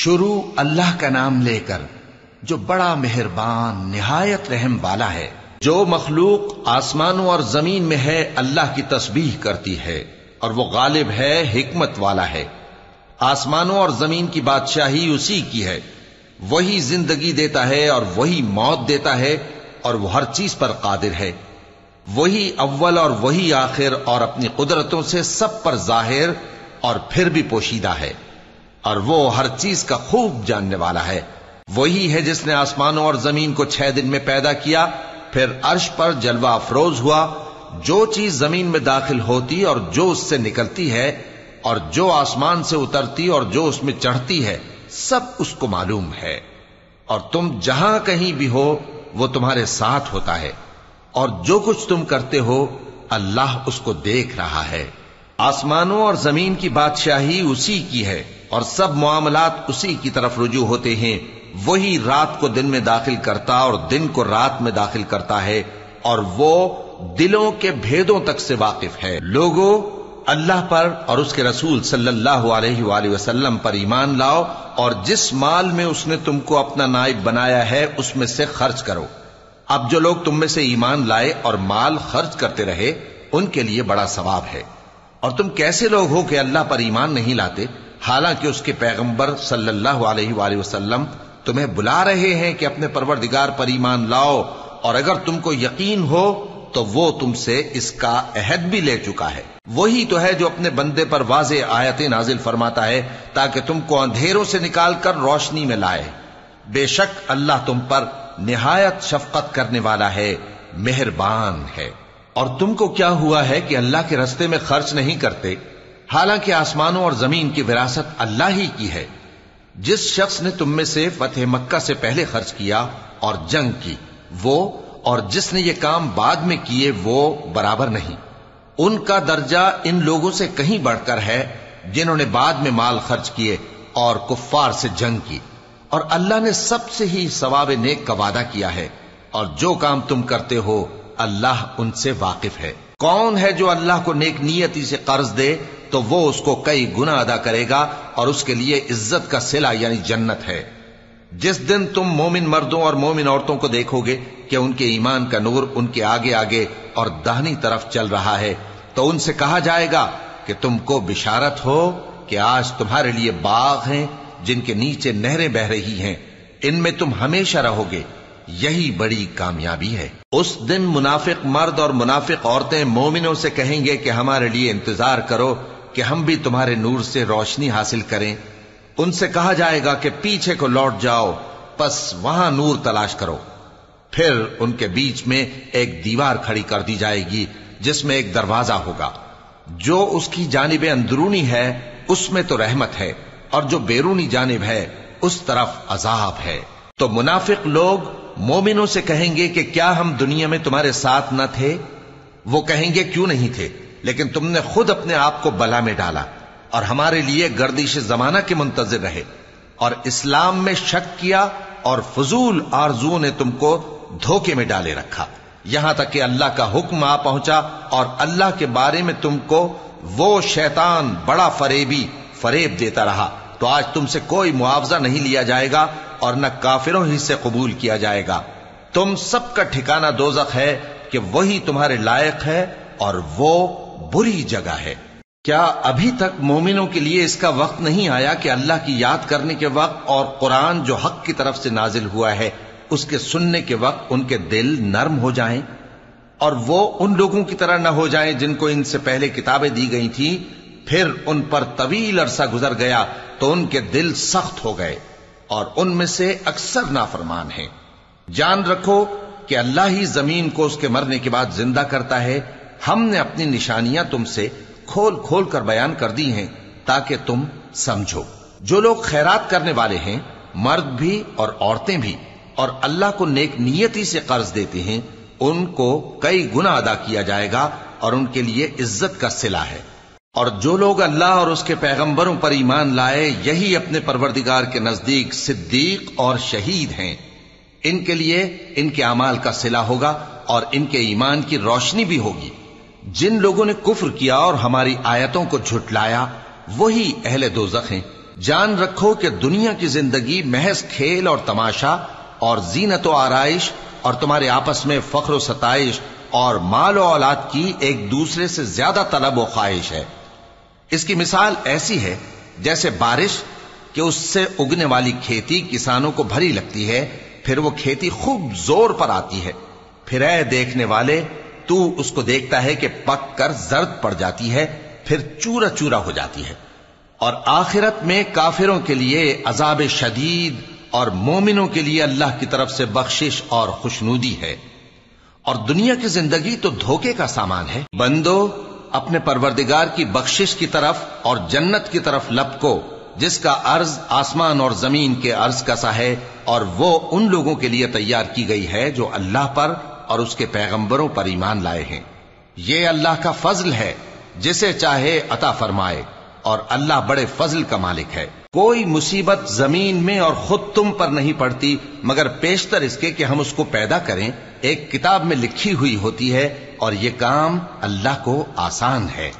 شروع اللہ کا نام لے کر جو بڑا مہربان نہایت رحم والا ہے۔ جو مخلوق آسمانوں اور زمین میں ہے اللہ کی تسبیح کرتی ہے اور وہ غالب ہے، حکمت والا ہے۔ آسمانوں اور زمین کی بادشاہی اسی کی ہے، وہی زندگی دیتا ہے اور وہی موت دیتا ہے، اور وہ ہر چیز پر قادر ہے۔ وہی اول اور وہی آخر، اور اپنی قدرتوں سے سب پر ظاہر اور پھر بھی پوشیدہ ہے، اور وہ ہر چیز کا خوب جاننے والا ہے۔ وہی ہے جس نے آسمانوں اور زمین کو 6 دن میں پیدا کیا، پھر عرش پر جلوہ افروز ہوا۔ جو چیز زمین میں داخل ہوتی اور جو اس سے نکلتی ہے، اور جو آسمان سے اترتی اور جو اس میں چڑھتی ہے، سب اس کو معلوم ہے۔ اور تم جہاں کہیں بھی ہو وہ تمہارے ساتھ ہوتا ہے، اور جو کچھ تم کرتے ہو اللہ اس کو دیکھ رہا ہے۔ آسمانوں اور زمین کی بادشاہی اسی کی ہے، اور سب معاملات اسی کی طرف رجوع ہوتے ہیں۔ وہی رات کو دن میں داخل کرتا اور دن کو رات میں داخل کرتا ہے، اور وہ دلوں کے بھیدوں تک سے واقف ہے۔ لوگو، اللہ پر اور اس کے رسول صلی اللہ علیہ وآلہ وسلم پر ایمان لاؤ، اور جس مال میں اس نے تم کو اپنا نائب بنایا ہے اس میں سے خرچ کرو۔ اب جو لوگ تم میں سے ایمان لائے اور مال خرچ کرتے رہے ان کے لیے بڑا ثواب ہے۔ اور تم کیسے لوگ ہو کہ اللہ پر ایمان نہیں لاتے، حالانکہ اس کے پیغمبر صلی اللہ علیہ وآلہ وسلم تمہیں بلا رہے ہیں کہ اپنے پروردگار پر ایمان لاؤ، اور اگر تم کو یقین ہو تو وہ تم سے اس کا عہد بھی لے چکا ہے۔ وہی تو ہے جو اپنے بندے پر واضح آیتیں نازل فرماتا ہے تاکہ تم کو اندھیروں سے نکال کر روشنی میں لائے۔ بے شک اللہ تم پر نہایت شفقت کرنے والا ہے، مہربان ہے۔ اور تم کو کیا ہوا ہے کہ اللہ کے رستے میں خرچ نہیں کرتے، حالانکہ آسمانوں اور زمین کی وراثت اللہ ہی کی ہے۔ جس شخص نے تم میں سے فتح مکہ سے پہلے خرچ کیا اور جنگ کی، وہ اور جس نے یہ کام بعد میں کیے وہ برابر نہیں۔ ان کا درجہ ان لوگوں سے کہیں بڑھ کر ہے جنہوں نے بعد میں مال خرچ کیے اور کفار سے جنگ کی، اور اللہ نے سب سے ہی ثواب نیک کا وعدہ کیا ہے، اور جو کام تم کرتے ہو اللہ ان سے واقف ہے۔ کون ہے جو اللہ کو نیک نیتی سے قرض دے تو وہ اس کو کئی گنا ادا کرے گا، اور اس کے لیے عزت کا صلہ یعنی جنت ہے۔ جس دن تم مومن مردوں اور مومن عورتوں کو دیکھو گے کہ ان کے ایمان کا نور ان کے آگے آگے اور داہنی طرف چل رہا ہے، تو ان سے کہا جائے گا کہ تم کو بشارت ہو کہ آج تمہارے لیے باغ ہیں جن کے نیچے نہریں بہ رہی ہیں، ان میں تم ہمیشہ رہو گے، یہی بڑی کامیابی ہے۔ اس دن منافق مرد اور منافق عورتیں مومنوں سے کہیں گے کہ ہمارے لیے انتظار کرو کہ ہم بھی تمہارے نور سے روشنی حاصل کریں۔ ان سے کہا جائے گا کہ پیچھے کو لوٹ جاؤ، پس وہاں نور تلاش کرو۔ پھر ان کے بیچ میں ایک دیوار کھڑی کر دی جائے گی جس میں ایک دروازہ ہوگا، جو اس کی جانب اندرونی ہے اس میں تو رحمت ہے، اور جو بیرونی جانب ہے اس طرف عذاب ہے۔ تو منافق لوگ مومنوں سے کہیں گے کہ کیا ہم دنیا میں تمہارے ساتھ نہ تھے؟ وہ کہیں گے کیوں نہیں تھے، لیکن تم نے خود اپنے آپ کو بلا میں ڈالا اور ہمارے لیے گردش زمانہ کے منتظر رہے، اور اسلام میں شک کیا، اور فضول آرزو نے تم کو دھوکے میں ڈالے رکھا، یہاں تک کہ اللہ کا حکم آ پہنچا، اور اللہ کے بارے میں تم کو وہ شیطان بڑا فریب دیتا رہا۔ تو آج تم سے کوئی معاوضہ نہیں لیا جائے گا، اور نہ کافروں ہی سے قبول کیا جائے گا۔ تم سب کا ٹھکانہ دوزخ ہے کہ وہی تمہارے لائق ہے، اور وہ بری جگہ ہے۔ کیا ابھی تک مومنوں کے لیے اس کا وقت نہیں آیا کہ اللہ کی یاد کرنے کے وقت اور قرآن جو حق کی طرف سے نازل ہوا ہے اس کے سننے کے وقت ان کے دل نرم ہو جائیں، اور وہ ان لوگوں کی طرح نہ ہو جائیں جن کو ان سے پہلے کتابیں دی گئی تھیں، پھر ان پر طویل عرصہ گزر گیا تو ان کے دل سخت ہو گئے، اور ان میں سے اکثر نافرمان ہیں۔ جان رکھو کہ اللہ ہی زمین کو اس کے مرنے کے بعد زندہ کرتا ہے۔ ہم نے اپنی نشانیاں تم سے کھول کھول کر بیان کر دی ہیں تاکہ تم سمجھو۔ جو لوگ خیرات کرنے والے ہیں، مرد بھی اور عورتیں بھی، اور اللہ کو نیک نیتی سے قرض دیتے ہیں، ان کو کئی گنا ادا کیا جائے گا، اور ان کے لیے عزت کا صلہ ہے۔ اور جو لوگ اللہ اور اس کے پیغمبروں پر ایمان لائے، یہی اپنے پروردگار کے نزدیک صدیق اور شہید ہیں۔ ان کے لیے ان کے اعمال کا صلہ ہوگا، اور ان کے ایمان کی روشنی بھی ہوگی۔ جن لوگوں نے کفر کیا اور ہماری آیتوں کو جھٹلایا، وہی اہل دوزخ ہیں، جان رکھو کہ دنیا کی زندگی محض کھیل اور تماشا اور زینت و آرائش اور تمہارے آپس میں فخر و ستائش اور مال و اولاد کی ایک دوسرے سے زیادہ طلب و خواہش ہے۔ اس کی مثال ایسی ہے جیسے بارش کہ اس سے اگنے والی کھیتی کسانوں کو بھری لگتی ہے، پھر وہ کھیتی خوب زور پر آتی ہے، پھر اے دیکھنے والے تو اس کو دیکھتا ہے کہ پک کر زرد پڑ جاتی ہے، پھر چورا چورا ہو جاتی ہے۔ اور آخرت میں کافروں کے لیے عذاب شدید اور مومنوں کے لیے اللہ کی طرف سے بخشش اور خوشنودی ہے۔ اور دنیا کی زندگی تو دھوکے کا سامان ہے۔ بندو اپنے پروردگار کی بخشش کی طرف اور جنت کی طرف لپکو جس کا عرض آسمان اور زمین کے عرض کا سا ہے، اور وہ ان لوگوں کے لیے تیار کی گئی ہے جو اللہ پر اور اس کے پیغمبروں پر ایمان لائے ہیں۔ یہ اللہ کا فضل ہے، جسے چاہے عطا فرمائے، اور اللہ بڑے فضل کا مالک ہے۔ کوئی مصیبت زمین میں اور خود تم پر نہیں پڑتی مگر پیشتر اس کے کہ ہم اس کو پیدا کریں، ایک کتاب میں لکھی ہوئی ہوتی ہے، اور یہ کام اللہ کو آسان ہے۔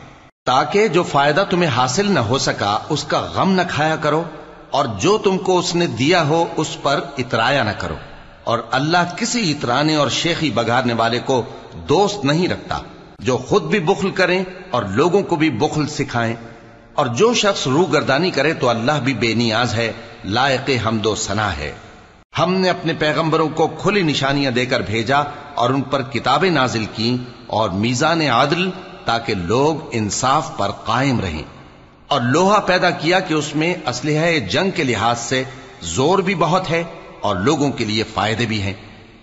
تاکہ جو فائدہ تمہیں حاصل نہ ہو سکا اس کا غم نہ کھایا کرو، اور جو تم کو اس نے دیا ہو اس پر اترایا نہ کرو۔ اور اللہ کسی اترانے اور شیخی بگارنے والے کو دوست نہیں رکھتا، جو خود بھی بخل کریں اور لوگوں کو بھی بخل سکھائیں۔ اور جو شخص روگردانی کرے تو اللہ بھی بے نیاز ہے، لائق حمد و ثنا ہے۔ ہم نے اپنے پیغمبروں کو کھلی نشانیاں دے کر بھیجا اور ان پر کتابیں نازل کی اور میزان عدل، تاکہ لوگ انصاف پر قائم رہیں۔ اور لوہا پیدا کیا کہ اس میں اسلحہ جنگ کے لحاظ سے زور بھی بہت ہے اور لوگوں کے لیے فائدے بھی ہیں،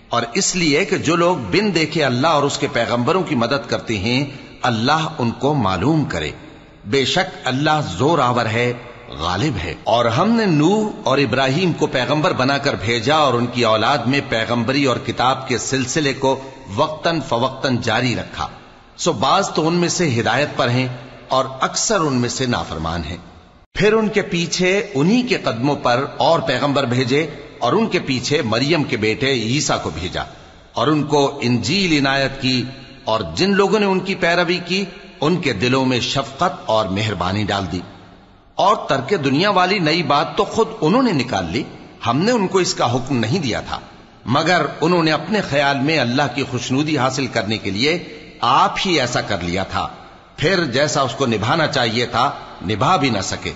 اور اس لیے کہ جو لوگ بن دیکھے اللہ اور اس کے پیغمبروں کی مدد کرتے ہیں اللہ ان کو معلوم کرے۔ بے شک اللہ زور آور ہے، غالب ہے۔ اور ہم نے نوح اور ابراہیم کو پیغمبر بنا کر بھیجا اور ان کی اولاد میں پیغمبری اور کتاب کے سلسلے کو وقتاً فوقتاً جاری رکھا، سو بعض تو ان میں سے ہدایت پر ہیں اور اکثر ان میں سے نافرمان ہیں۔ پھر ان کے پیچھے انہی کے قدموں پر اور پیغمبر بھیجے، اور ان کے پیچھے مریم کے بیٹے عیسیٰ کو بھیجا، اور ان کو انجیل عنایت کی، اور جن لوگوں نے ان کی پیروی کی ان کے دلوں میں شفقت اور مہربانی ڈال دی۔ اور ترک دنیا والی نئی بات تو خود انہوں نے نکال لی، ہم نے ان کو اس کا حکم نہیں دیا تھا، مگر انہوں نے اپنے خیال میں اللہ کی خوشنودی حاصل کرنے کے لیے آپ ہی ایسا کر لیا تھا، پھر جیسا اس کو نبھانا چاہیے تھا نبھا بھی نہ سکے۔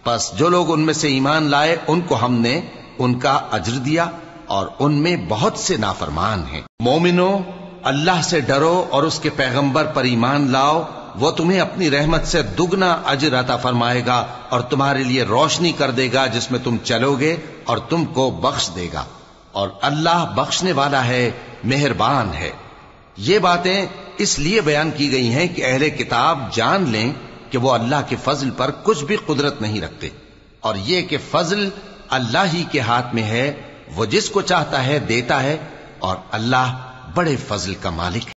پس جو لوگ ان میں سے ایمان لائے ان کو ہم نے ان کا اجر دیا، اور ان میں بہت سے نافرمان ہیں۔ مومنو اللہ سے ڈرو اور اس کے پیغمبر پر ایمان لاؤ، وہ تمہیں اپنی رحمت سے دگنا اجر عطا فرمائے گا اور تمہارے لیے روشنی کر دے گا جس میں تم چلو گے، اور تم کو بخش دے گا، اور اللہ بخشنے والا ہے، مہربان ہے۔ یہ باتیں اس لیے بیان کی گئی ہیں کہ اہل کتاب جان لیں کہ وہ اللہ کے فضل پر کچھ بھی قدرت نہیں رکھتے، اور یہ کہ فضل اللہ ہی کے ہاتھ میں ہے، وہ جس کو چاہتا ہے دیتا ہے، اور اللہ بڑے فضل کا مالک ہے۔